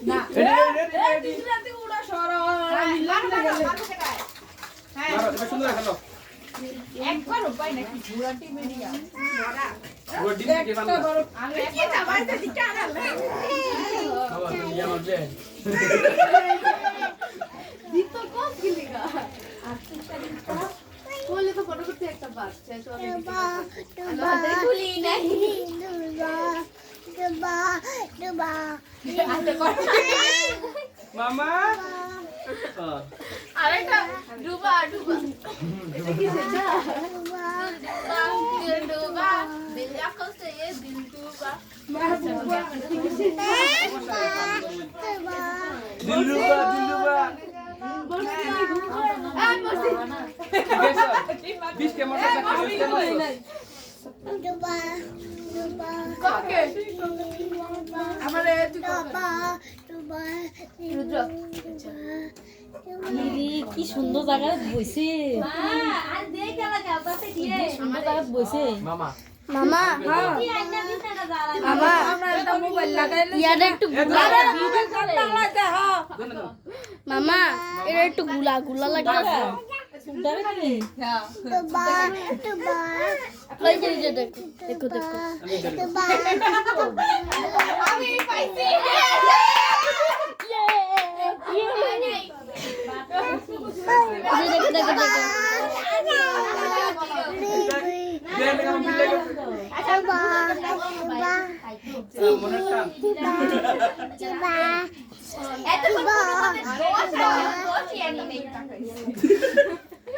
না রেডি রাতে উড়া সরা হ্যাঁ এবার সুন্দর খেলো একবার উপায় নাকি ঘোড়াটি মেরিয়া ঘোড়াটি কে বানলা আমি কি যাবাইতে দিকে আনাল বাবা তুমি আমার দে দিতো কম গিলিগা বলে তো ফটো করতে একটা বাচ্চা তো আমি খুলি নাই ডুবা মামা আরেকটা ডুবা এটা কি সেটা ডুবা দিল আঁখোं से ये दिल डूबा महबूबा दिल डूबा बीस के मोटर डूबा কাকে আমারে কি সুন্দর জায়গা বইছে আর দেখ লাগা পাশে দিয়ে সুন্দর জায়গা বইছে মামা মামা মামা আমরা একটা মোবাইল লাগাইলে ইয়াটা একটু গুলা মামা এটা একটু গুলা লাগে সুন্দর কি হ্যাঁ লই যাই দেখো আমি পাইছি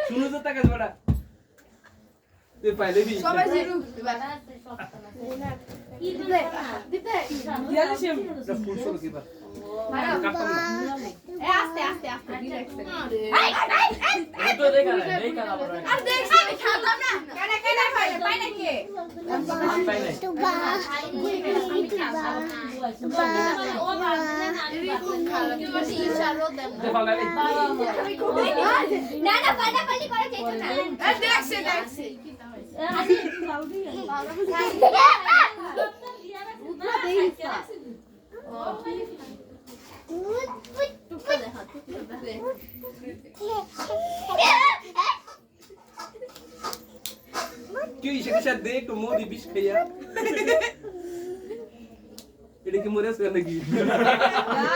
শুনো তো টাকা বড়া তুই পাইলে বি সবাই জিরু দিতে ইয়ালিশম এটা ফুল সর কি বাত এ আস্তে রিল্যাক্স তো দেখা না বড় আর দেখ আমি খেলতাম না কেন পাই না কে পাই না তুবা ও ইশারা দেন না পানি করে চাইতো না দেখছে क्यों इसे के साथ देख तो मोदी बिश खया এটা কি মরে আছে নাকি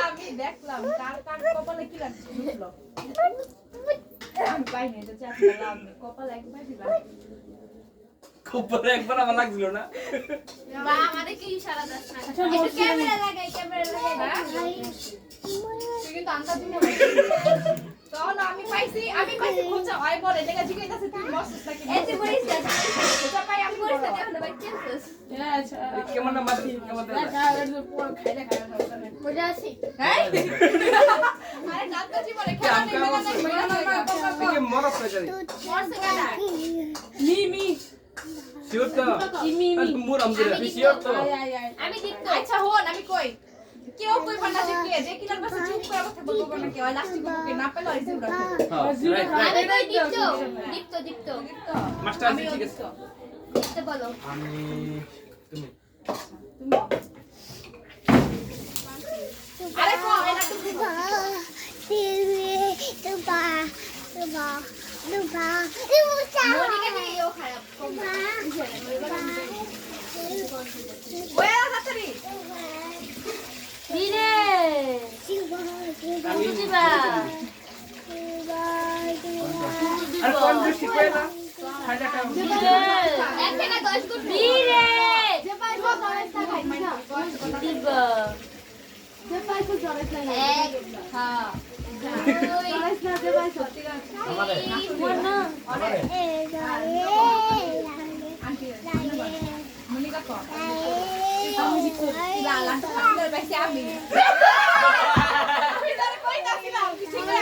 আমি দেখলাম কার কপালে কি লাগছে বুঝলো আমি পাই না এটা চাপ লাভ নেই কপালে একবার দিলাম কপালে একবার আমার লাগছিল না বা আমারে কি ইশারা দাস না একটু ক্যামেরা লাগাই তুই কিন্তু আন্দাজ দিবি তখন আমি পাইছি খোঁজা হয় বলে দেখা জিগাইতাছে তুই বসছিস নাকি এতে বলিস না খোঁজা পাই আমি বলিস না এখন ভাই কেনছিস আচ্ছা কেমন না মাতি কেমন না পর খাইলে মজা আছে হ্যাঁ আরে নাতো জীবনে খেলা নেই না মরস হয়ে যায় মরস কেডা মি শিওর তো মি মুর আমগরা শিওর তো আমি দীপ্ত আচ্ছা হন আমি কই কেউ কই বানা যে কে যে কিলার পাশে চুপ করে কথা বলবো না কেউ লাস্ট কে না পেলো আইছে উড়া আরে কই দীপ্ত মাস্টার আছে ঠিক আছে দীপ্ত বলো আমি তুমি আরে কো এটা তুমি দুবা মনিকা দিও খারাপ ওয়া হাতরি দিরে আমি দিবা আর কোন দৃষ্টি কইলা খাইলাটা দিরে একটা 10 গুণ দিরে যে পাইবো করেছটা খাইছি না দিবা যে পাইবো জরেছ না হ্যাঁ জরেছ না যে পাইছো আমারে না আমারে আন্টি মনিকা কো আমি জিকো লালা তো বেশি আমি তারে কই দাছিলাম কিছু করে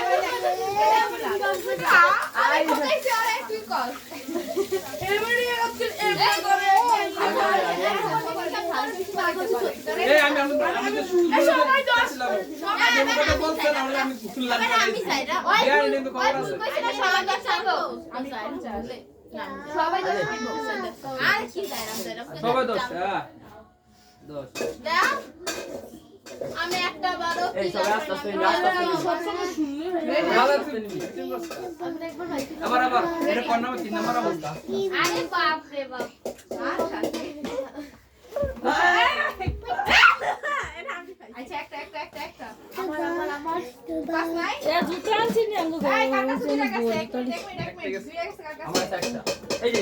আই কোথায় চলে তুই কল এমনি এর করে এই আমি সবাই তো আসলাম আমি কথা বলছেন আমি শুনলাম আমি সাইরা ওই কইছিনা সবাই তো আসবো আমি চাইলে সবাই তো আর কি যাইরাম সবাই 10 দাও আমি এই সব আস্তে আস্তে আবার এটা কোন নাম্বার 3 নাম্বার অবস্থা আরে বাপ রে বাপ আচ্ছা একটা পাস নাই এ দুটো আনছি নি আমগো এই কাকা ঘরে সুবিধা গেছে এক বল মিনিট দুই গেছে কাকা আমার একটা এই যে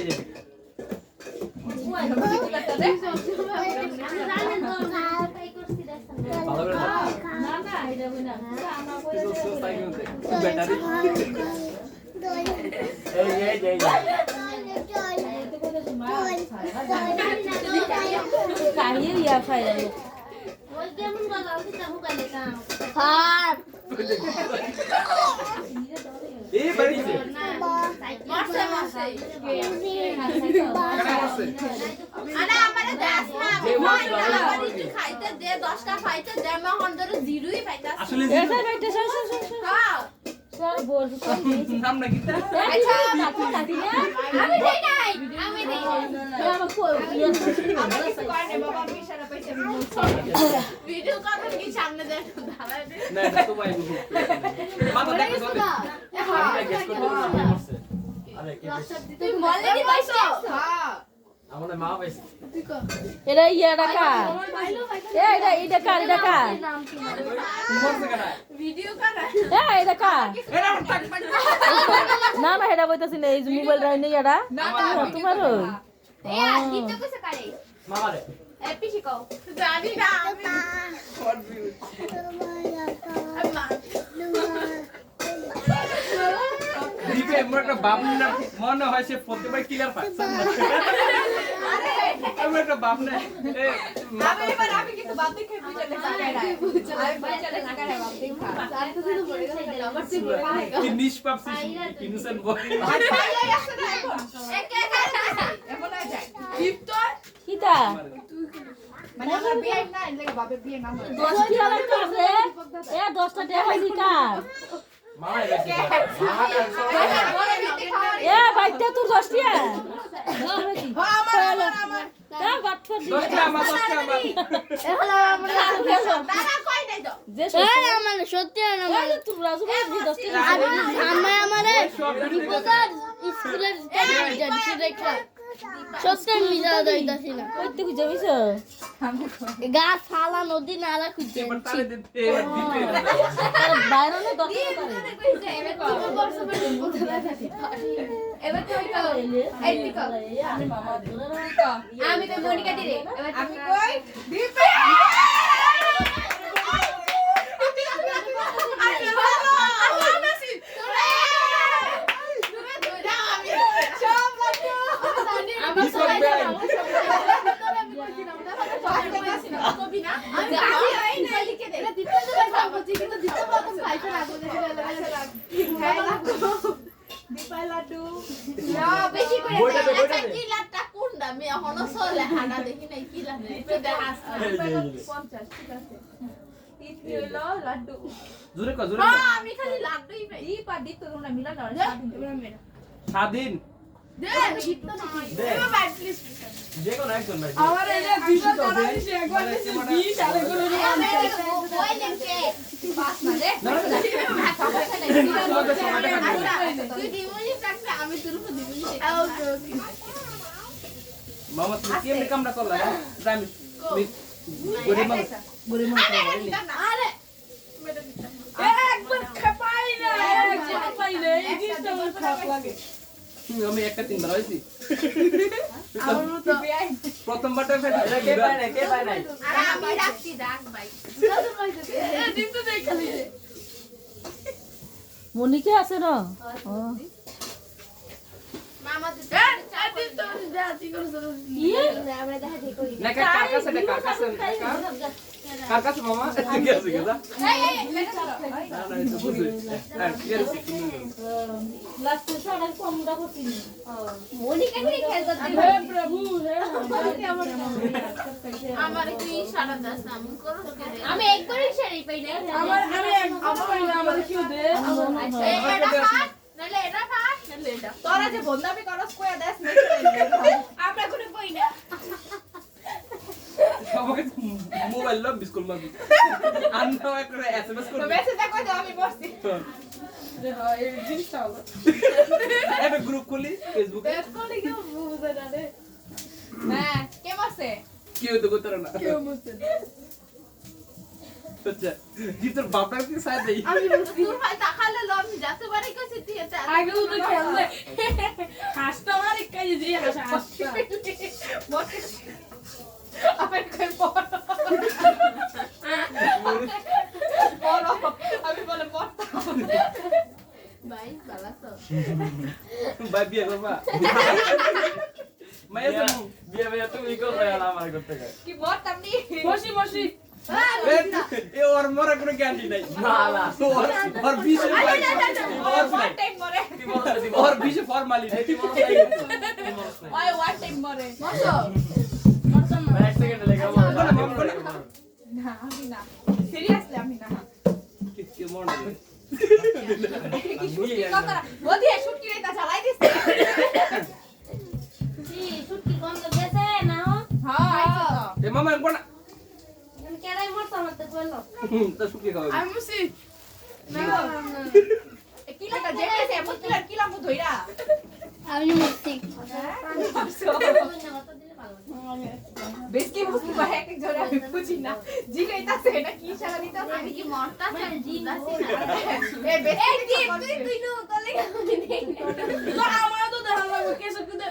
ভালো করে না না এটা বইনা আমরা কইরা ব্যাটারি এই কাহিয়ে ইয়া ফাইরা ওই কেমন বাজাও কি চাহু কালে কাম এই বাড়িতে মারছে আরে আমারে দাস না যে মাছ আমার একটু খাইতে দে 10টা খাইতে দে আমি হন্ডরে জিরোই পাইতা আসলে এটা বাইটা সর হ্যাঁ সর বল নাম না কি তা আচ্ছা তাকো তাকি না আমি দেই নাই আমি দেই আমার কই আমি কিছু করে না বাবা আমি ইশারা পাইছি আমি বলছি ভিডিও করবেন কি সামনে দেন ধারায় দে না এটা তো ভাই মাথা দেখতে হবে আমি গেস করতে পারছি আরে কি তুই বলে দি পাইছো হ্যাঁ আমাদের মা পাইছে এটা ইয়া ডাকা এটা কার মরছে কেন ভিডিও করে এটা কার এরা টাক না না এটা বইতাছি না এই মোবাইল রাই নেই এটা তোমার এ আদিত্য কইছে কারে মামারে এ পিছি কও জানি না আমি দিবে আমার একটা বাপ না মনে হয় সে প্রত্যেকবার ক্লিয়ার পাচ্ছে আমার একটা বাপ না আমি এবার আমি কিন্তু বাপ দেখে বুঝে না আমি বুঝে না কারে বাপ দেখা জানি তো শুধু বলে গেল আমার সে বলে কি নিষ্পাপ ইনোসেন্ট বয় আচ্ছা এই আছে না এখন একে এখন আ যায় গিফট কিতা মানে আমার বিয়ে না লাগে বাপের বিয়ে না 10 টি আলাদা কাজ রে 10টা টাকা দিকা মামা গেছে বাইটা তোর 10 টিয়া আমার তা বাট ফর দি দশটা আমার এখন আমরা দাদা কই নাই তো যে আমার সত্যি না তোর রাজু ভাই 10 টিয়া আমি আমারে বিপদার স্কুলের যাচ্ছি দেখা সত্যি মিজা দইতাছি না কইতে কি যাবিছ গাছ ফালা নদী নালা খুঁজে তারে দিতে এবার দিতে বাইরে না 10 টাকা কইছে এবে তো বর্ষ বর্ষ বলতে এবে তো এই দিকো আমি মামা আমি তো মনিকা দিরে আমি কই দিবে লাড্ডু বেশি করে কি লাড্ডা কোনটা আমি এখনো চলে হানা দেখি নাই কি লাড্ডু দেখা আসছে 50 ঠিক আছে তিতলি হলো লাড্ডু জোরে কর আমি খালি লাড্ডুই পাই ই পা দিত তোমরা মিলা না স্বাধীন দে জিত না এবার বাই প্লিজ যে কোন একজন ভাই আমার এটা বিপদ করা হইছে একবার দিছি 20 আরে করে ওই লেমকে পাস না রে তুই দিমুনি থাকবে আমি তোর উপর দিমুনি ওকে ওকে মামা তুমি কেমনে কামটা করলা আমি গরিব মানুষ আরে একবার খাপাই না খাপাই না এই জিনিসটা আমার খারাপ লাগে আমি একটা তিনবার হইছি আমার তো প্রথমবারটা কে পায় নাই আরে আমি রাখছি রাখ ভাই দাদু কইছে এই দিন তো দেখ খালি মনিকে আছে না মামা তো দিন তো দাদি করছ আমরা দেখা দেখো না কার কাছে কার কাছে মামা ঠিক আছে কেদা এই না না এটা বুঝি আর কি আছে কি লাস্ট সারা কমটা করছিনি মনিকা কি খেলতে হে প্রভু হে আমার কি ইশারা দাস আমি করো আমি একবার ইশারাই পাই না আমার আমার কি দে এটা ফাট নালে এটা ফাট নালে এটা তোরা যে বন্দাবি করস কইয়া দেস আমরা কোনো কই না সবাইকে মোবাইল লো বিস্কুল মারবি আন্না করে এসএমএস তো করবি মেসেজ দেখো তো আমি বসছি রে হয় এই জিনিসটা হলো এবে গ্রুপ খুলি ফেসবুকে বেশ করে কি বুঝে না রে হ্যাঁ কে মারছে কেউ তো করতে না কেউ মারছে আচ্ছা জি তোর বাপরা কি সাথ দেই আমি তোর ভাই তাকালে লম যাতে পারে কইছে তুই এটা আগে তো খেললে হাসটা মারি কাজ দিয়ে হাসটা আমি কই পড়ো আমি বলে পড়তা ভাই ভালো তো ভাই বিয়ে করবা মায়া তুমি বিয়ে তুমি করবে আর আমার করতে গেলে কি পড়তাম নি বসি এ ওর মরা কোনো গ্যারান্টি নাই না না ওর বিশে ওয়ান টাইম মরে তুই বলছ দি ওর বিশে ফরমালিটি তুই বলছ তুই বলছ না ওই ওয়ান টাইম মরে মরছো এক সেকেন্ড লেগে না আমি না সিরিয়াসলি আমি না কি মনে কি শুটকি কথা বদিয়ে শুটকি রেতা চালাই দিছে কি সুটকি গন্ধ গেছে না হ্যাঁ এ মামা কোন আমি কেডাই মরছ আমার তো কইলো তা শুকিয়ে খাওয়া আমি মুসি না কি লাগা যেতে কি লাগা ধইরা আমি মুক্তি বেশ কি মুসকি ভাই এক জোরে আমি বুঝি না জিগাইতাছে এটা কি শালা দিতা আমি কি মরতা জিগাছি না এ বেশ তুই নো কলে তো আমার তো দেখা লাগবে কেসে কুদে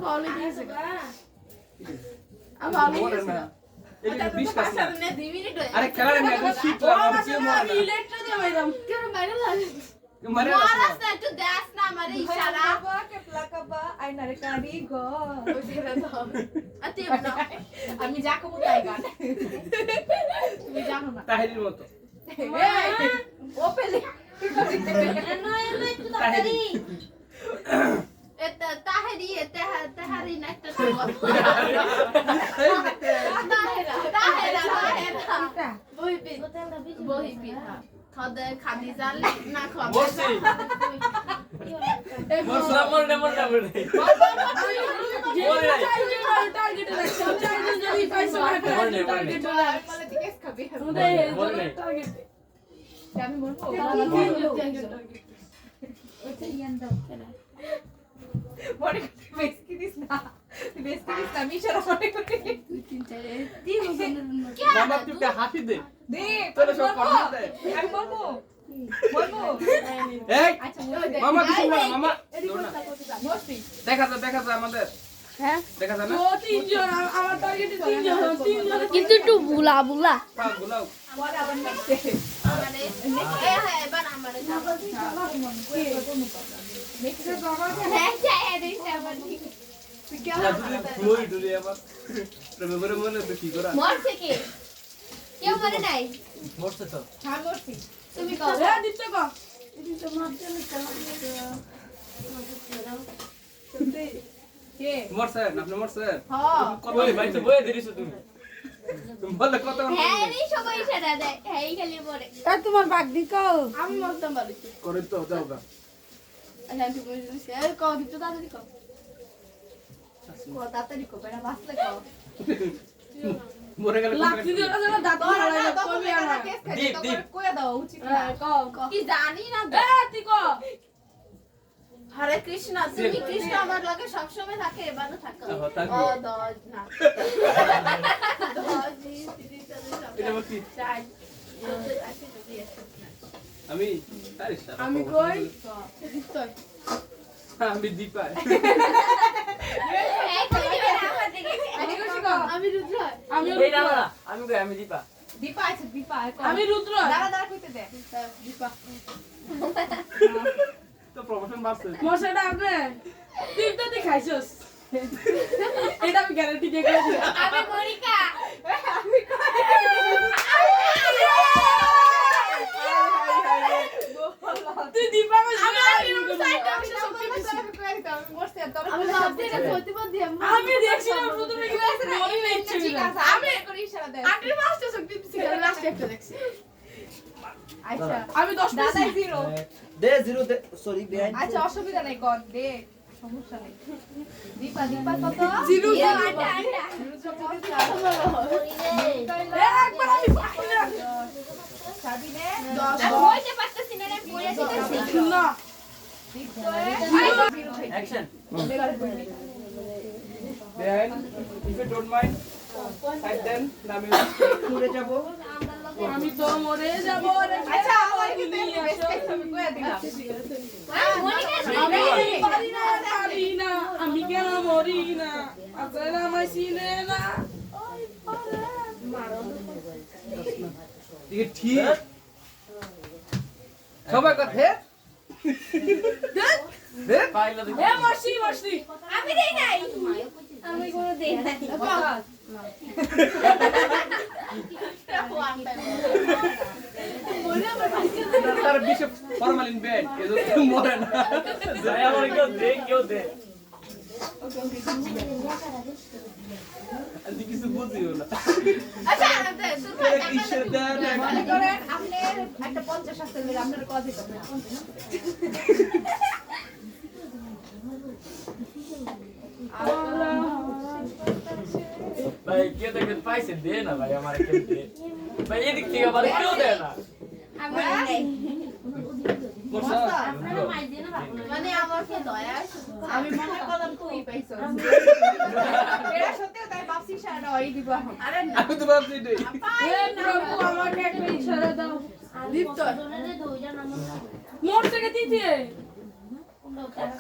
ফলো দিয়েছে আমি মরে না এটা 20 কাজ না 2 মিনিট হয়ে আরে খেলার না এটা শিখলাম আমি কি মরে আমি ইলেকট্রো দিয়ে বাইরাম কেন বাইরে লাগে না মরে না মরাস না একটু দেখ না আমারে ইশারা কে প্লাকাবা আইনারে কারি গো ওইটা দাও আতে আমি যা কমু তাই গান তুমি জানো না তাহিরির মতো ও পেলে এনো এনো একটু তাড়াতাড়ি এটা তাহেরি তাহারি না একটা তাহেরা বহি পিঠা খাদে খাদি জাল না খাবে বসছি মরছ মরনে মরনে মরনে আমি বলবো মনে বেশকি দিস না মিশরা মনে করে মামা তুই একটা হাসি দে দে তোর সব করতে দে আমি বলবো এই আচ্ছা মামা কিছু বল মামা বসবি দেখা যায় আমাদের হ্যাঁ দেখা যায় না তিনজন আমার টার্গেটে তিনজন কিন্তু একটু বুলা বুলা পাঁচ গুলাও বড় আবার নেক্সট আমারে হ্যাঁ এবার আমারে যাবো নেক্সট বাবা হ্যাঁ যায় দিস আবার ঠিক তুই কি তুই ধরে আবার প্রেমে মনে তো কি করা মরছে কে কেউ মরে নাই মরছ তো হ্যাঁ মরছি তুমি কও হ্যাঁ দিতে কও দিতে মারতে কে মরছে আপনি মরছে হ্যাঁ কই ভাই তো বয়ে দিরিস তুমি তুমি বললে কত হ্যাঁ রে সবাই ইশারা দেয় হ্যাঁ খালি পড়ে তোমার বাগ দিকো আমি মরতাম বাড়িতে করে তো যাও গা আচ্ছা তুমি বুঝছিস এই কও দিতে তাড়াতাড়ি কও কও তাড়াতাড়ি কও বেটা বাসলে কও মরে গেলে লাঠি দিয়ে কাছে দাঁত মারা কবি আর দীপ, দীপ। কইয়া দাও উচিত না কও কি জানি না তুই কও হরে কৃষ্ণ তুমি কৃষ্ণ আমার লগে সব সময় থাকে এবারে থাকো ও দজ না দজ দিদি এটা কি চাই আমি আরে শালা আমি কই দিতই আমি দীপায় আমি রুদ্র এই না না আমি কই আমি দীপা দীপা আছে দীপা আমি রুদ্র দাঁড়া দাঁড়া কইতে দে দীপা তো প্রমোশন বাড়ছে মশাটা আপনি তুই তো দেখাইছস এটা আমি গ্যারান্টি দিয়ে কইছি আমি মনিকা আমি তুই দীপা আমি দেখছিলাম প্রথমে কি আছে না ঠিক আছে আমি করি ইশারা দেন আটে মাস্টার শক্তি সিগারেট লাস্ট একটা দেখছি আচ্ছা আমি 10 দাদা 0 দে জিরো দে সরি বেআইন আচ্ছা অসুবিধা নাই কর দে সমস্যা নেই দীপা দীপা কত জিরু একবার আমি পাইলাম সাবিনে 10 বইতে পারতেছি না রে পড়ে দিতেছি না action Then, if you don't mind, side then, আমি ঘুরে যাব। আমি তো মরে যাব রে আচ্ছা আমার কিন্তু আমি কইয়া দিলাম পারি না আমি কেন মরি না আসলে আমায় চিনে না ঠিক ঠিক সবাই কথা দে পাইলা দেখি এ মরছি মরছি আমি দেই নাই আমি কোনো দেই নাই তার বিশে ফরমালিন বেড এজন্য মরে না যায় আমার কেউ দে আজ কিছু বুঝিও না আচ্ছা তোরা কিসের দেন মনে করেন আপনি একটা 50 আছে মিলে আপনার কত দিতে ভাই কে দেখে পাইছে দে না ভাই আমার কেউ দে ভাই এদিক থেকে আবার কেউ দেয় না আমি দেই নাই বর্ষা মানে আমার কি দয়া আমি মনে করলাম তুই পাইছো এরা সত্যি তাই ভাবছি সারা ওই দিব আরে না আমি তো ভাবছি দেই হে প্রভু আমাকে একটা ইশারা দাও দীপ্ত মোর থেকে দিতে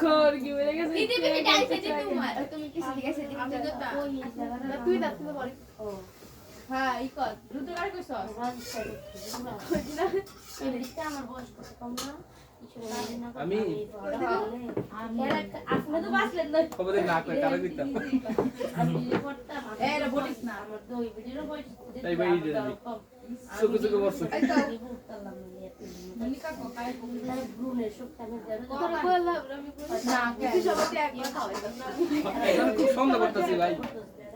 কর কি হয়ে গেছে দিদি বিকে ডাইছে দিদি তোমার তুমি কি শিখে গেছে দিদি তুই দাঁত তুই বল হ্যাঁ ই কর দ্রুত গাড়ি কইছস আমি আপনি তো বাসলেন না খবর না কই কারে দিতাম এরা বলিস না তাই ভাই এই যে সুকু সুকু বর্ষ এই তো মনিকা কোকাই না কিছু সবতে একবার খাওয়াইতাম এখন খুব সন্দেহ করতেছি ভাই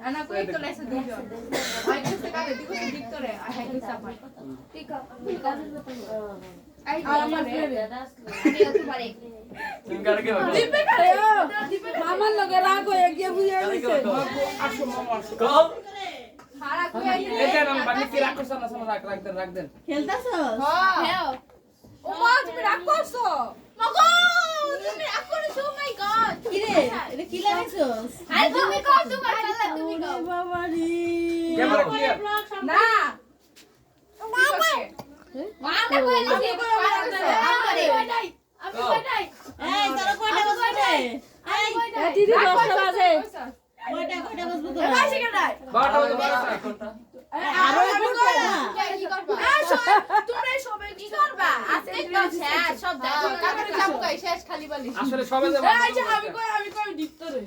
আনা কই তো লাইছে দুইজন আই কিছু কাটে দিকো ভিতরে আই হাই দিছা পাই ঠিক আছে আই আমার আমি অত পারে তুমি কারে কে ভাই দীপে করে আমার লগে রাগ হয়ে গিয়ে বুঝে গেছে আসো মামা আসো কম খাড়া কই আই এই দেন আমি বাকি কি রাখ করছ না সময় রাখ দেন হ্যাঁ ও মা তুমি রাগ করছো মগো তুমি রাগ করেছো ও মাই গড কি রে এটা কি লাগাইছস আরে তুমি কও তোমার পাল্লা তুমি কও বাবা রে ক্যামেরা ক্লিয়ার না আমরা কইলে কি আমরে আমি কইলাই এই তোরা কয়টা বাজে এই দিদি 10টা বাজে কয়টা বাজবে তোরা বাসি কেনাই 12টা বাজে 12টা আরো এখন কয়টা কি করবা তোমরা সবাই কি করবা আজকে তো শেষ সব দেখো কাকারে যাবো গাই শেষ খালি বালি আসলে সবাই যাবে আমি কই ডিপতরে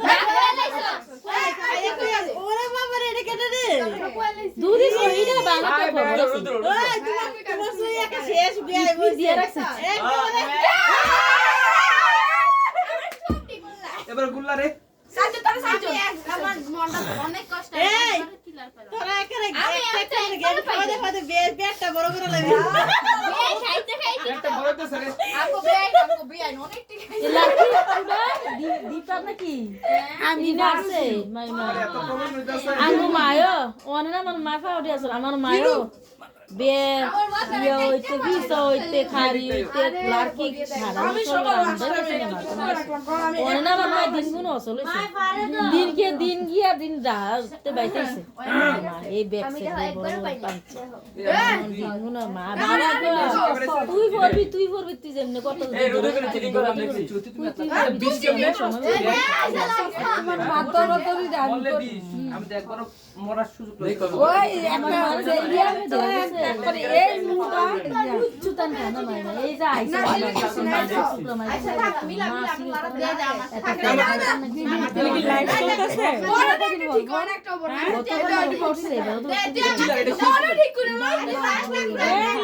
ওরে বাবা রে এটা কেটে রে দুদি সইরা বাংলা আয় তো বে, খবর ওই তোমার সুই একটা শেষ বিয়ে দিয়ে রাখছে এবার গুল্লা রে সাজু তার সাজু আমার মনটা অনেক কষ্ট এই! কিলার পেলাম তোরা এখানে আমি একটা একটা গেম একবার খাওয়াতে খাওয়াতে পেটটা বড় করে লাগবে এই খাইতে খাইতে একটা বড় তো স্যার আমকো বেআই অনেক ঠিক আছে লাঠি দিতা নাকি আমি না আছে মাই মা এত প্রবলেম হইতাছে আমার মায়ো ওনে না আমার মা ফাউডি আছে আমার মায়ো বে ইয়ে হইতে বিষ হইতে খারি হইতে লাড়কি ছাড়া আমি সবার ওনে না আমার মা দিন গুণ আসলে দিন গিয়া দিন রাতে বাইতেছে মা এই ব্যবসা বড় পাঁচ দিন গুণ মা বাবা তুই পড়বি তুই যেমনে কত এই রোদে করে চিটিং করলাম দেখছি বিশ কেমনে আমার মাতর তরি বললে 20 আমি তো একবার মরার সুযোগ লই ওই একটা জেলিয়া একবারে এই মুটা চুতান খানা মাই না এই যা আইছে আচ্ছা থাক মিলা আমি লারা দে দে আমার তুমি লাইভ চলতেছে বড় দেখে ঠিক অনেকটা বড় ঠিক করে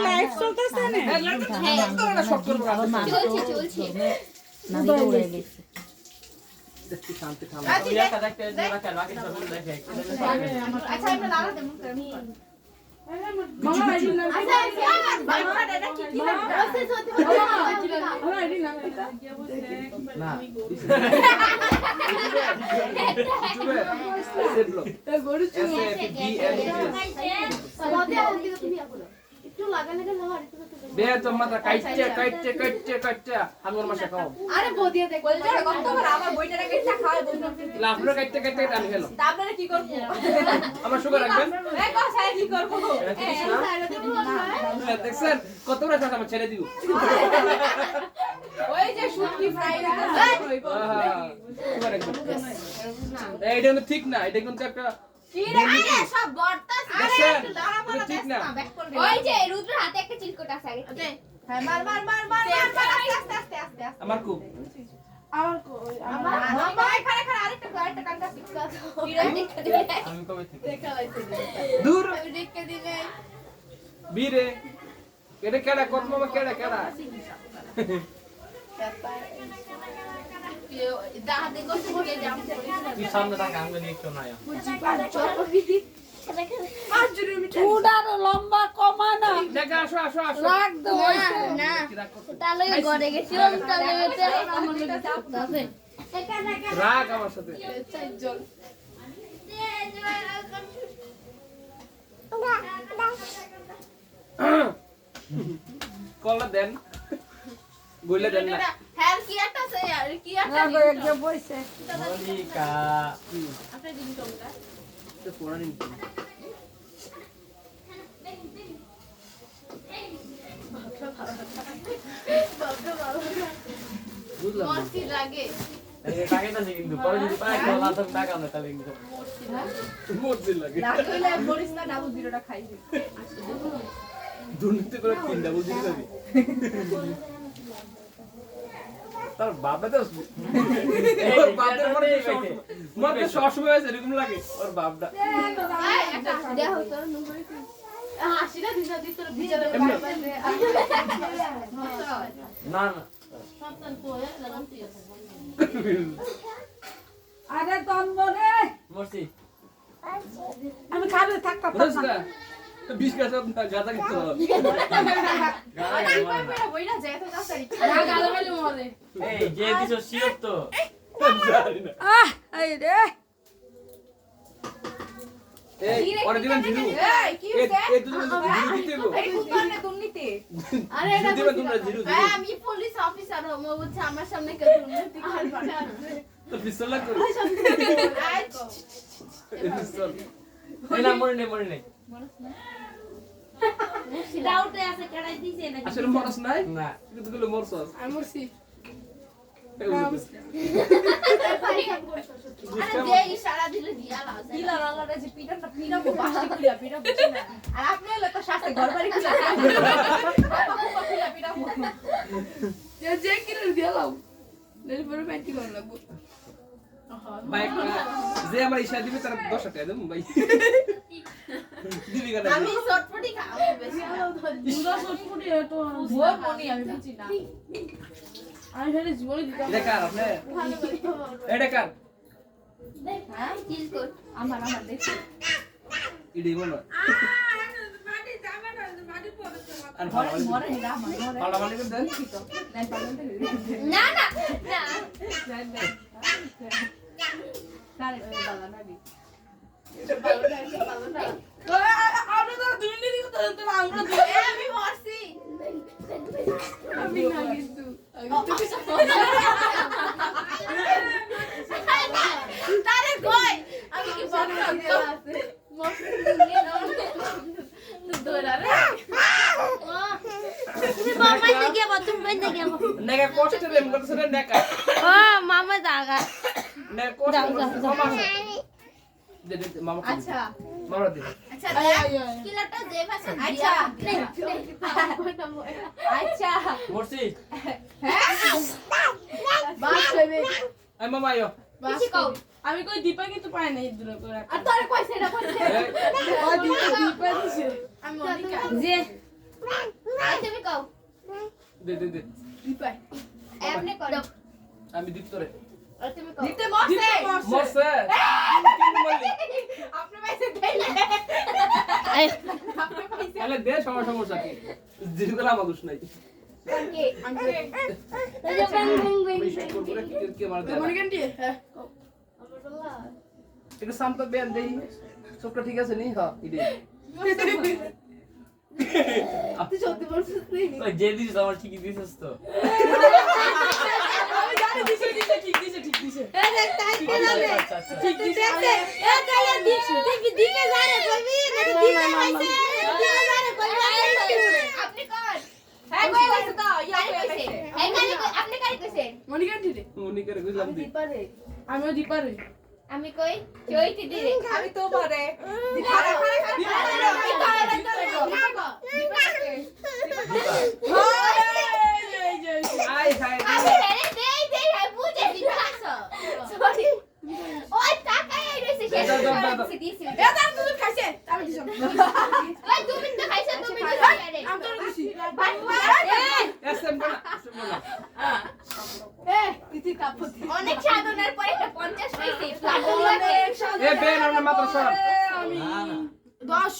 লাইভ চলতেছে না শর্ট করব চলছে না দৌড়ে গেছে একটু শান্তি থাম তুই একা দেখতে রাখা বাকি সব দেখে আচ্ছা আমরা লারা দে মুখ মামা আইডি নাম আচ্ছা আমার বাচ্চাটা এটা কি কি লাগবে ওসে সত্যি বলো আমার আইডি নাম কি না সেটলো তা গরু চুল বদে আউতি তুমি আপলো একটু লাগালে না আর একটু বে তোমাটা কাইটে হাঙ্গর মাসে খাও আরে বদিয়া দেখ বল যা কত করে আমার বইটারে কেটে খাওয়াই বল লাফলো কাইটে আমি খেলো তা আপনারা কি করব আমার সুগার রাখবেন এই কথা কি করব এটা তিরিশ না দেখছেন কত রাখা আমার ছেড়ে দিব ওই যে শুটকি ফ্রাই রাখা সুগার রাখবেন এইটা কিন্তু ঠিক না এটা কিন্তু একটা কি রে আরে সব বর্তাস আরে দেখছেন? একটু দাঁড়া মারা ঠিক না। ওই যে রুদ্র হাতে একটা চিলকোট আছে আগে হ্যাঁ মার আস্তে আমার খুব আমার খারে আরেকটা কানটা শিক্ষা হিরো দেখতে দিলে আমি কবে থেকে দেখা লাইছে দূর আমি দেখতে দিলে বীরে এটা কেডা কত মামা কেডা দাহাতে কষ্ট করে জাম তুই সামনে থাক আমি নিয়ে একটু না চুড়ার লম্বা কমানো দেখা আসো রাখ দো না তাহলে ঘরে গেছি ওর তাহলে এটা আমার লগে যাবে রাগ আমার সাথে কলা দেন গইলে দেন না হ্যাঁ কি একটা আছে আর কি একটা একজন বইছে মনিকা আপনি দিন কোনটা তো পুরানি বুঝলাম না। মস্তি লাগে এই টাকাটা কিন্তু পরে যদি পায় না তো টাকা না তাহলে কিন্তু মজা লাগে লাগে হইলে বলিস না ডাবল জিরোটা খাইবি দুর্নীতি করে তিনটা বুঝি দিবি তার বাবা তো ওর বাপের মধ্যে সবসময় আছে এরকম লাগে ওর বাপটা একটা দেহ তোর নুপুরে হাসিটা দিছা দিছ তোর ভিতরে এমনি। না না সন্তান কোয়ে লাগাম তুই আরে তন্মরে মরছি আমি খাবে থাকতাম বুঝছ না 20 গাছ না গাদা কিছু গালা বইরা যায় তো তাড়াতাড়ি গালা বলে মরে এই যে দিছো শিওর তো জানি না এই রে এই পরে দিবেন জিরু এই কি হইছে এই দুজন জিরু দিতে গো এই কুত্তারে দুর্নীতি আরে এটা দিবেন তোমরা জিরু হ্যাঁ আমি পুলিশ অফিসার হম বলছে আমার সামনে কেউ দুর্নীতি করবে তো পিস্তল লাগ করো পিস্তল এই না মরে নেই ডাউটে আছে কেডাই দিছে নাকি আসলে মরস নাই না কিন্তু গুলো মরছস আমি মরছি বুঝতে যে ইশারা দিলে দিয়া লাগে দিলা লাগাটা যে পিটাটা পিটাবো বাসি খুলা পিটাবো আর আপনি হলে তো শাস্তি ঘরবাড়ি খুলা পিটাবো যে কিলো দিলাম নেল পরে প্যান্টি কোন লাগবো ভাই যে আমার ইশা দিবে তার 10 টাকা দেব ভাই দিবি কেন আমি শর্টফুটি খাবো বেশি দুটো সটফুটি তো ভোর মনি আমি বুঝি না আমি ফেলে জীবনে দিতাম এটা কার আপনি এটা কার হ্যাঁ চিলকোট আমার দেখি ইডি বলো আর ভালো মরে না মরে ভালো মানে কোন দেন নাই পাগল না না না তারে বাবা নাবি আমরা তো দুর্নীতি করতে আমরা আমি মরছি আমি না কিন্তু তারে কই আমি কি বলবো মরছি দৌড়া রে তুমি মামাই থেকে বাথরুম পেন থেকে নেকা কষ্ট দেম করছ রে নেকা ও মামা জায়গা নে কষ্ট মামা দে মামা আচ্ছা মামা দে আচ্ছা কিলাটা যে ভাষা আচ্ছা আচ্ছা মরছি বাস হবে আই মামা আয়ো বাস কও আমি কই দীপা কিন্তু পাই না এই দূরে করে আর তোরে কইছে এটা কইছে ও দীপা দিছে আমি মনিকা যে তুমি কও দে দীপাই এমনি করো আমি দীপ তোরে আর তুমি কও দিতে মরছে মরছে আপনি পাইছে দেইলে আই আপনি তাহলে দে সমস্যা কি যেগুলো আমার দোষ নাই কে মার দে একটু শান্ত বেন দেই চোখটা ঠিক আছে নি হ্যাঁ ইদে তুই সত্যি বলছিস তুই ওই যে দিছিস আমার ঠিকই দিছিস তো আমি জানি দিছে ঠিক দিছে আচ্ছা আচ্ছা ঠিক দিছে আপনি কোন হ্যাঁ কই গেছে তো ইয়া কই গেছে আপনি কারি কইছেন মনিকান্টি রে মনি করে বুঝলাম দি আমিও দিপারে আমি কই চইতে দিরে আমি তো পারে খারা আই খাই আমি রে দেই হাই বুঝে দিছাছো সরি ওই টাকাই আইছে সে দিছি এ দাম তুই খাইছে আমি দিছাম ওই তুমি তো খাইছো তুমি তো আরে আমি তো দিছি এসএম বলা তিতি কাপতি অনেক সাধনার পরে একটা 50 হইছে এ বেন আমরা মাত্র সর আমি না না 10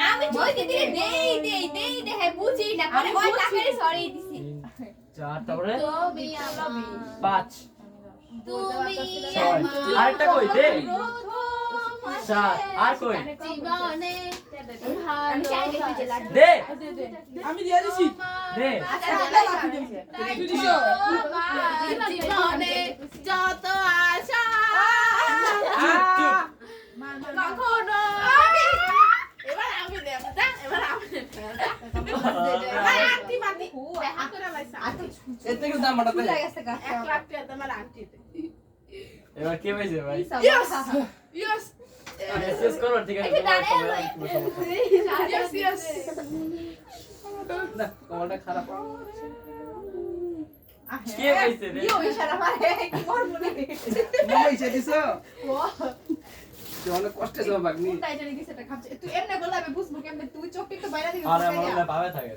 আমি চইতে দিরে দেই হ্যাঁ বুঝি না পরে ওই টাকারে সরি দিছি 4 তারপরে তুমি আমার 5 তুমি 6 আরেকটা কই দে 7 আর কই জীবনে আমি চাই দেখতে যে লাগবে দে আমি দিয়ে দিছি দে তুই দিছো জীবনে যত আশা কখনো এবার আমি দেব না এবার আমি আন্টি মাটি হাত করে লাইছা এতে কি দাম বাড়াতে 1 লাখ টাকা তোমার আন্টি এবার কে পাইছে ভাই ইয়েস শেষ করো ঠিক আছে ইয়েস না কলটা খারাপ কে পাইছে রে মামাই সে দিছো যে অনেক কষ্টে যাও বাগনি তুই এমনি বললে আমি বুঝবো কেমনে তুই চোখ একটু বাইরে দিকে আরে আমার না পাবে থাকে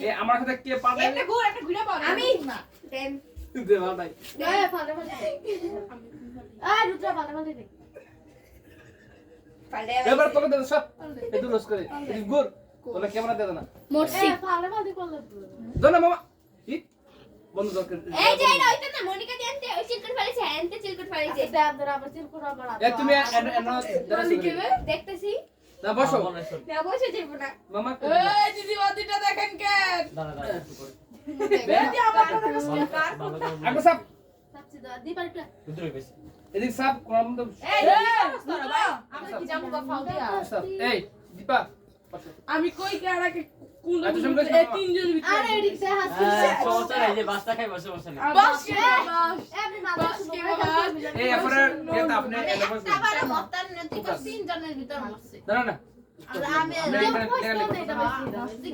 এ আমার সাথে কে পাবে এমনি ঘুরে একটা ঘুরে পাও আমি না দে ভাই এবার তোকে দে সব একটু লস করে এই গুর তোলা ক্যামেরা দে না মরছি দোনা মামা ই বন্ধ দরকার এই যে এটা হইতো না মনিকা দিতে ওই চিলকট ফেলেছে হ্যান্তে চিলকট ফেলেছে এ তুমি দেখতেছি না বসো না বসে যাব না মামা এই দিদি ওদিটা দেখেন কেন দাঁড়া দাঁড়া একটু করে বেটি আমার কথা শুনে ভালো করে আগে সব সবচেয়ে দাও দি পারটা দুটোই বেশি এদিক সব কোন তো এই আমরা কি যাবো বা ফাউ দিয়া সব এই দীপা বসো আমি কই কারাকে কোন আচ্ছা, শুনবে, এই তিনজন ভিতরে আরে এদিকে চল এই যে বাসটা খাই বসে বসে বস কে বস আপনি না বস কে বস এই আপনার এটা আপনি এনে বসে তারপরে মত্তার নতি তিনজনের ভিতর মরছে দাঁড়া না আমি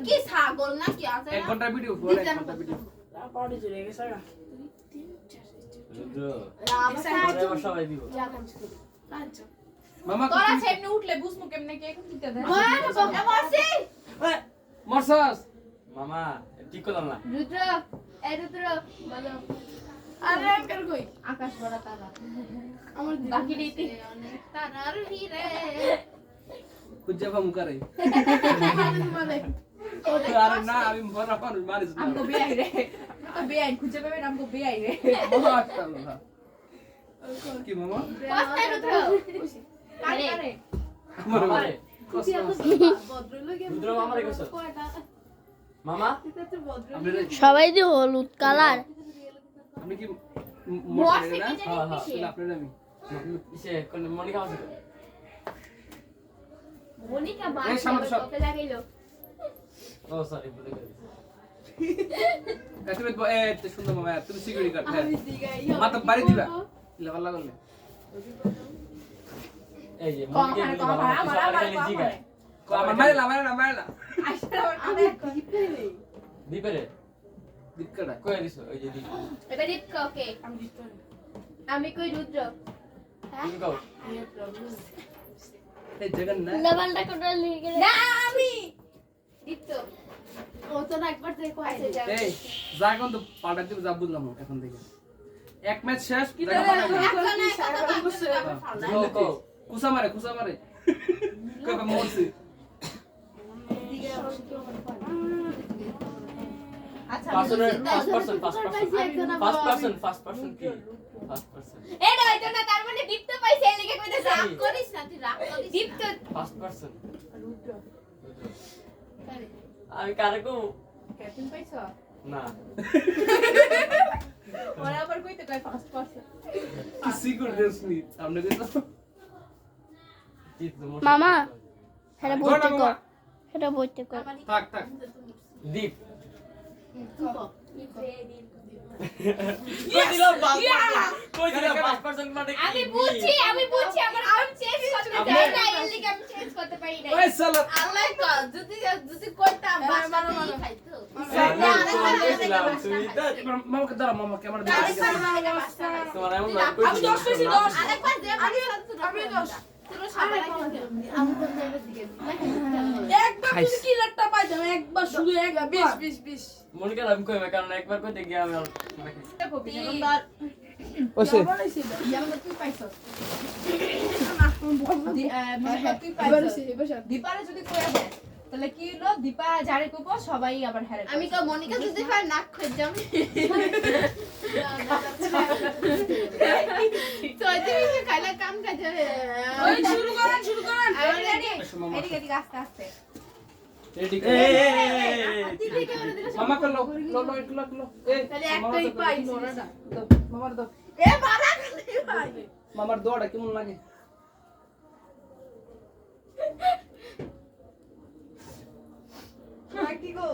কি ছাগল না কি আছে 1 ঘন্টা ভিডিও 1 ঘন্টা ভিডিও পাউডি চলে গেছে গা রুদ্র রাম এবার সবাই দিব মামা তোরা সেমনে উঠলে বুঝমু কেমনে কে কোন দিতে দে মরছি মরসাস মামা ঠিক করলাম না রুদ্র এই রুদ্র বলো আরে আঙ্কেল কই আকাশ বড় তারা আমার বাকি রীতি অনেক তারার ভিড়ে কুজ্জা মুকারে মানে আরে না আমি বড় মানুষ মারিস না আমগো বেআই রে তো বেআই খুঁজে পাবেন আমগো বেআই রে মাশাআল্লাহ কি মামা বস রুদ্র কারে কারে আমার মামারে ভদ্রলোক রুদ্র মামারে কইছো মামা আপনি সবাই যে হলুদ কালার আপনি কি মরছে মরছেন না কি জানি কিসে আপনি আমি ইসে কোন মনিকা আছে মনিকা এই সামনে সব। বাবা লাগাইলো ও সরি ভুলে গেছি তুমি এত সুন্দর মামা তুমি সিকিউরিটি গার্ড হ্যাঁ মাথা বাড়ি দিবা লাগা লাগলে এই যে মনিকা বলে বাবা কিছু আর খালি জিগায় আমার মারলা আমি দিপেরে দিকটা কই দিছো ওই যে দি এবার দীপ ওকে আমি কই রুদ্র তুমি কও এই জগন না লবণটা কোটা লিখে না আমি দীপ তো ও তো না একবার দেখো আছে যাও এই জায়গা তো পাল্টা দিব যা বুঝলাম এখন থেকে এক ম্যাচ শেষ কি জায়গা রে পাল্টাবো। কও কও কুসা মারে কবে মরছে আচ্ছা ফার্স্ট পারসন কি এটা হইতো না তার মানে দীপ্ত পাইছে এই লিখে কইতেছে রাগ করিস না তুই রাগ করিস দীপ্ত ফার্স্ট পারসন আমি কারে কো তুমি পাইছো না ওরা আবার কইতে কয় ফার্স্ট পারসন কি সিকিউর দেসনি সামনে গেছো মামা এটা বইতে কর এটা বইতে কর থাক দীপ কই দিলাম ফার্স্ট পারসন মানে কি আমি বুঝছি আমার আম চেঞ্জ করতে চাই না এর লিগে আমি চেঞ্জ করতে পারি না ওই সালা আল্লাহ কো যদি কইতাম বাবা খাইতো মামাকে দাঁড়া মামা ক্যামেরা দিকে তোমার এমন আমি 10 পেয়েছি 10 আরেকবার দে আমি 10 পুরো সবাই আমি তো মেরে দিকে একবার যদি কিলারটা পাইতাম একবার শুধু একবার 20 মনিকা আমি কইবে কারণ একবার কইতে গিয়ে আমি আর কবি জনদার ওসে যেমন তুই পাইছো তুই পাইছো দীপারে যদি কইয়া দেয় তাহলে কি হলো দীপা যারে কইবো সবাই আবার হেরে আমি তো মনিকা যদি পার নাক খুঁজাম তো এদিকে খাইলা কাম কাজ ওই শুরু করেন এদিকে আস্তে আস্তে রেডি দিদিকে বলে দিলে মামা করলো লো এই তাহলে একটাই পাই নোরাটা মামার দাও এ বাবা ভাই মামার দোয়াটা কেমন লাগে কি গো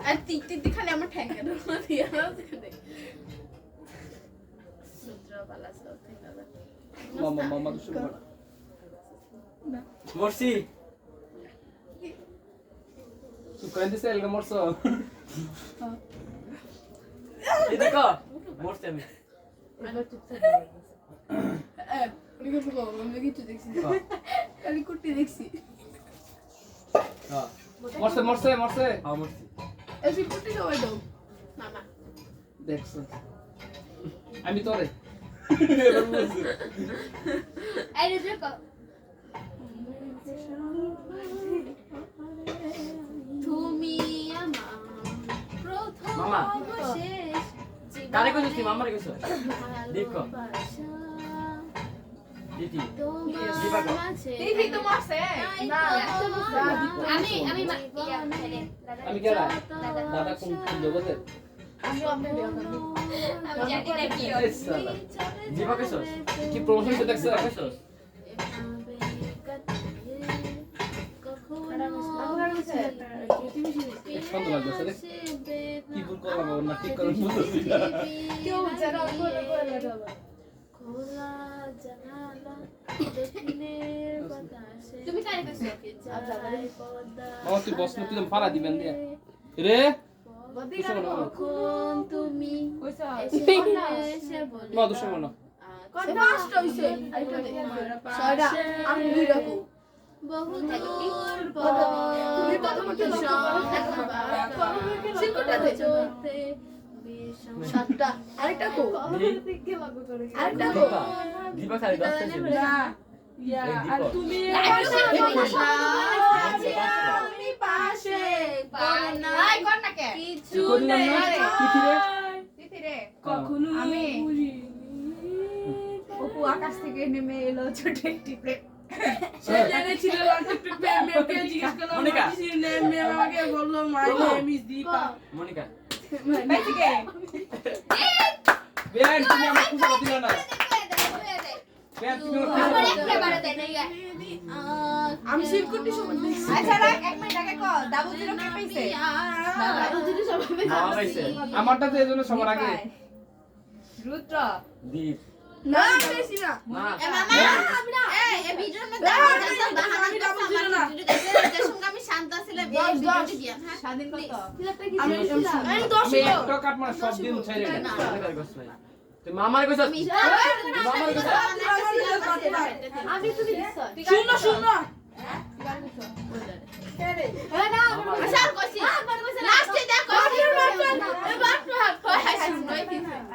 আর টিকটিক খালি আমার ঠ্যাঙ্গা দিয়া সুত্রবালা সব মামা তো শুরু কর মরছি তুই কই দিছে এলগা মরছো এই দেখো মরছি আমি আবার চুপচাপ আমি কিছু দেখছি খালি কুটি দেখছি হ্যাঁ মরছে মরছি এসি কুটি সবাই দাও মামা দেখছো আমি তোরে এই দেখো তুমি আমার প্রথম মামা। শেষ কারে কইছিস তুই মামারে কইছিস দেখো দিদি দিবা কো দিদি তো মরছে না আমি আমি কেডা দাদা কোন জগতে আমি আপনার বিয়ে করব আমি জানি না কি এই সালা দিবা কইছিস কি প্রমোশন দেখছ কইছিস সুন্দর লাগছে দেখ কি ভুল করলাম ওর না ঠিক করে বুঝতেছি না কেউ যারা করে খোলা জানালা দক্ষিণের বাতাসে তুমি কারে কইছো মামা তুই বস না তুই ফাড়া দিবেন দিয়ে রে কখন তুমি কইছো এসে বলে না দুশো না ফার্স্ট হইছে ছয়টা আমি দুইটা কো বহু দূর তুমি প্রথমে সিলকুটা দে সাতটা আরেকটা কো আরেকটা কো দিবা খালি 10 টা ছিল না ইয়া আর তুমি আমি পাশে আই কর না কে কিছু করি না দিদি রে কখনো আমি বুঝি অপু আকাশ থেকে নেমে এলো ছোট একটি প্রেম জেনেছিল লান্টি মেয়েকে জিজ্ঞেস করলাম মনিকা। মেয়ে আমাকে বললো my name is Deepa Monika বাইতে কে বেন তুমি আমার খুশি দিল না বেন তুমি আমার একটা বারে দেন না আমি সিলকুটি সব দেখছি আচ্ছা রাখ এক মিনিট আগে কো ডাবল জিরো কে পাইছে মামা পাইছে আমারটা তো এজন্য সবার আগে রুদ্র দীপ না বেশি না না এ মামা এই ভিডিওর মধ্যে আমি শান্ত ছিলাম এই ভিডিওটি দিয়া হ্যাঁ স্বাধীন কত আমি আমি একটা কাট মানে সব দিন ছেড়ে দেব তুই মামারে কইছিস মামারে কইছিস আমি তুমি দিছো শূন্য শূন্য আচ্ছা কইছি লাস্টে দেখো এবার তো হয় শুনো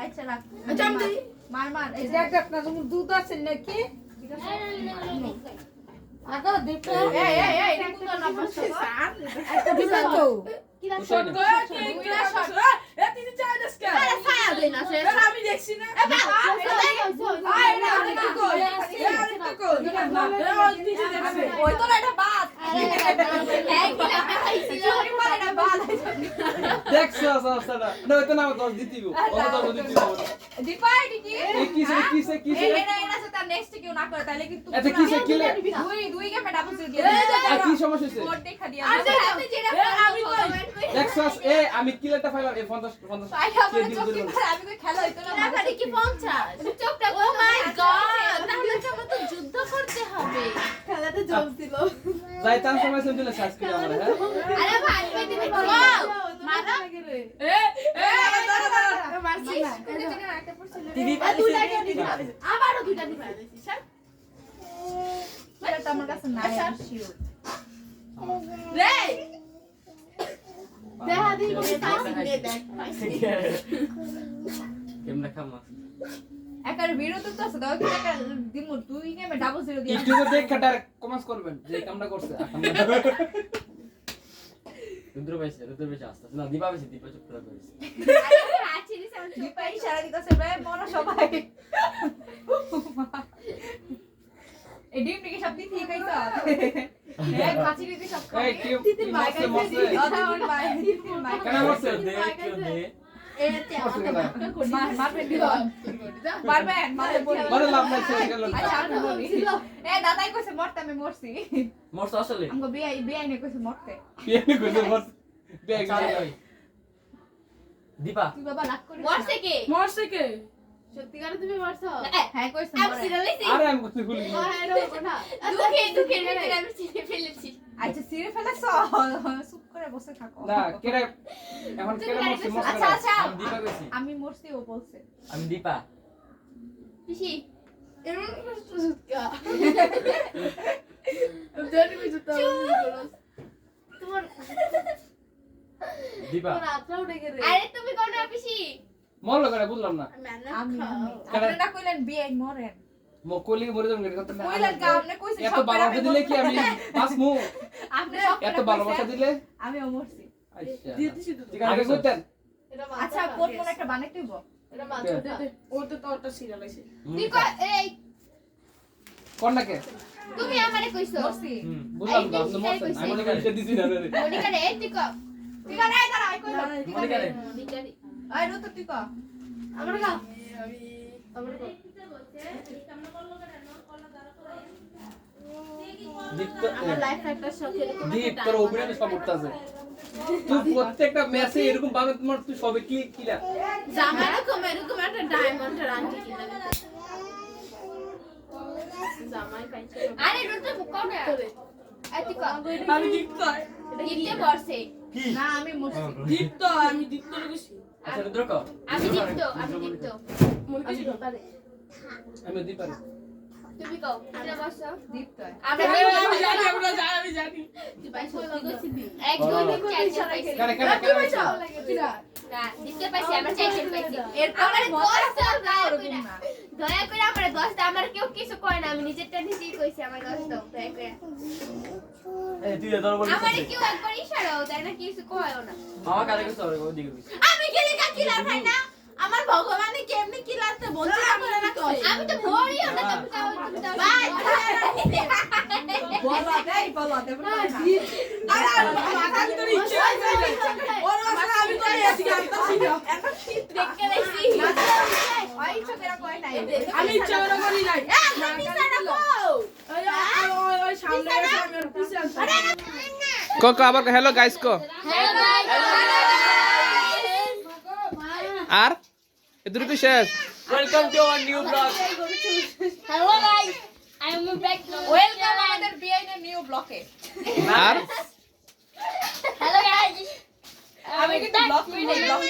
আচ্ছা রাখ আচ্ছা আমি মার এই এই যে যে একটা তোমার দুধ আছে নাকি আগো দেখো এই এটা কোন না বসে একটা দিবা তো কিরা বুঝাই না। কিরা শট এ তিন চার দশকা আরে ছায়া দেই না সে আমি দেখছি না ওই তো না এটা বাদ দেখছো অবস্থাটা না ওইতো না 10 দিতিব অন্য 10 দিতিব দীপাই কি এই কিসে এটা সেটা নেক্সট কেউ না করে তাহলে কিন্তু আচ্ছা কিসে কিলে দুই গেমে ডাবল জিরো দিয়ে আর কি সমস্যা হইছে কোড দেখা দিয়া আমি যেটা আমি কমেন্ট করি দেখছো এ আমি কিলেটা ফাইলাম এই 50 আমি কই খেলা হইতো না না খালি কি 50 চোখটা ও মাই গড তাহলে তো আমাদের যুদ্ধ করতে হবে খেলাতে জমছিল যাই তার সময় শুনছিলে সার্চ করে আমরা হ্যাঁ আরে ভাই তুমি দিবি মারা মারছি আবারও দুইটা দিবা স্যার এটা আমার কাছে নাই আমি শিওর রে দেখা দিই কি পাইছি রে দেখ পাইছি কেমনে খামা একার বিরত তো আছে দাও কি একটা দিমু দুই গেমে ডাবল জিরো দিয়ে ইউটিউবে দেখ কাটা কমেন্টস করবেন যে এই কামটা করছে রুদ্র পাইছে আস্তে না দিবা পাইছে দিবা চুপ করে পাইছে আরে আছি রে সাউন্ড দীপাই ইশারা দিতেছে রে মনো সবাই এই ডিম নাকি সব দিতে খাইছো এক কাচি দিতে সব খাই এই কি মারছে মারছে আধা ওর ভাই কেন মারছে দে কেউ দে এতে মারবেন দিবা পারবেন মারে বলি মানে লাভ নাই ছেড়ে গেল আচ্ছা আমি বলি এ দাদাই কইছে মরতে আমি মরছি মরছ আসলে আমগো বিআই নে কইছে মরতে কি কইছে বস ব্যাগ চালাই দীপা তুই বাবা লাগ করে মরছে কে মরছে কে সত্যি করে তুমি মরছো হ্যাঁ কইছে আমি মরে সিরিয়াসলি আরে আমি কইতে ভুলি দুঃখে ভিতরে আমি চিনে ফেলেছি আচ্ছা সিরে ফেলেছো চুপ করে বসে থাকো না কেরে এখন কেরে মারছে আচ্ছা আচ্ছা আমি দীপা কইছি আমি মরছি ও বলছে আমি দীপা পিসি এমন করছিস কা জানি বুঝতো তোমার দীপা রাতটা উঠে গেলে আরে তুমি কোন পিসি মরলো কেন বুঝলাম না আমি আপনি না কইলেন বিআই মরেন মকলি মরে যাবেন কেন কথা না কইলেন কা আপনি কইছে এত ভালোবাসা দিলে কি আমি বাসমু আপনি সব এত ভালোবাসা দিলে আমিও মরছি আচ্ছা দিয়ে দিছি তো ঠিক আছে কইতেন আচ্ছা কোন কোন একটা বানাইতে হইব এটা মাছ ও তো তোরটা সিরিয়াল আছে তুই কই এই কোন নাকে তুমি আমারে কইছো মরছি বুঝলাম না আপনি মরছেন আমি মনে করি দিছি না রে মনিকা রে তুই কই ঠিক আছে এই দাঁড়া আই কইলাম মনিকা রে মনিকা রে আই রো তো তুই কো আমার গাও দীপ তো আমার লাইফ একটা শখের দীপ তোর অভিনয় সব করতেছে তুই প্রত্যেকটা ম্যাচে এরকম ভাবে তোমার তুই সবে কি কিলা জামা এরকম একটা ডায়মন্ডের আংটি কিনা জামাই পাইছে আরে রুটা কোন করে তুই কো আমি দীপ্ত গিফটে বর্ষে না আমি মরছি দীপ্ত আমি দীপ্ত গেছি আচ্ছা রুদ্র কও আমি দীপ্ত মনে করছি আমি দিই পারি তুমি কও এটা বর্ষা দীপ তো আমি জানি তুই পাইছো তুই কইছিস এক দুই তিন চার পাইছি কারে কারে না দিতে পাইছি আমরা চাইতে পাইছি এরপরে দশটা দয়া দয়া করে দয়া করে আমার 10টা আমার কেউ কিছু কয় না আমি নিজেরটা নিজেই কইছি আমার 10টা দয়া করে এই তুই ধর বল আমারে কেউ একবার ইশারাও দেয় না কিছু কয়ও না মামা কারে কইছ ওরে ওই দিকে কইছ আমি গেলে কা কিলার ভাই না আমার ভগবানে কেমনে কিলারতে বলছে আমি তো মরিও না তুমি তো ভাই বলা দেব না আমি তো ইচ্ছে ওর আসলে আমি তো আছি আনতাছি না দেখে লাইছি ওই চোখেরা কই নাই আমি ইচ্ছা করে করি নাই আমি সারা কও ওই সামনে এসে আমি ওর পিছে আনতাম কো আবার হ্যালো গাইস কো হ্যালো গাইস আর এদুরুকু শেষ welcome to our new blog hello guys I am back welcome আমাদের বিআই এর নিউ ব্লকে আর হ্যালো গাইস আমি কিন্তু ব্লক করি নাই ব্লক